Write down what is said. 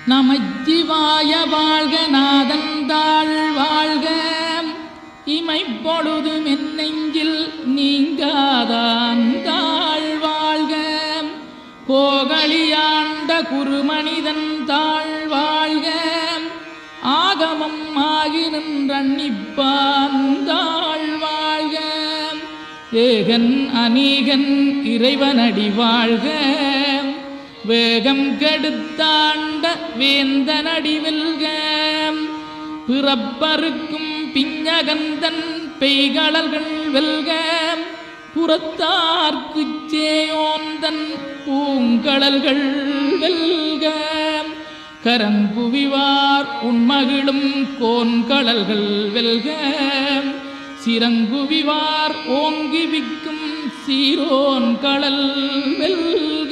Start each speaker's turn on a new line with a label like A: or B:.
A: நமச்சிவாய வாழ்க நாதந்தாள் வாழ்க இமைப்பொழுதும் என் நெஞ்சில் நீங்காதாந்தாள் வாழ்க கோகலியாண்ட குருமனிதன் தாழ் வாழ்க ஆகமம் ஆகி நின்றன்னிப்பாந்தாள் வாழ்க ஏகன் அநீகன் இறைவனடி வாழ்க வேகம் கெடுத்தாண்ட வேந்தனடி வெல்க பிறப்பருக்கும் பிஞகந்தன் பெய்களர்கள் வெல்க புறத்தார்க்குச் சேயோந்தன் பூங்கடல்கள் வெல்க கரங்குவிவார் உண்மகிழும் கோன்கடல்கள் வெல்க சிறங்குவிவார் ஓங்கி விக்கும் சீரோன் கடல் வெல்க.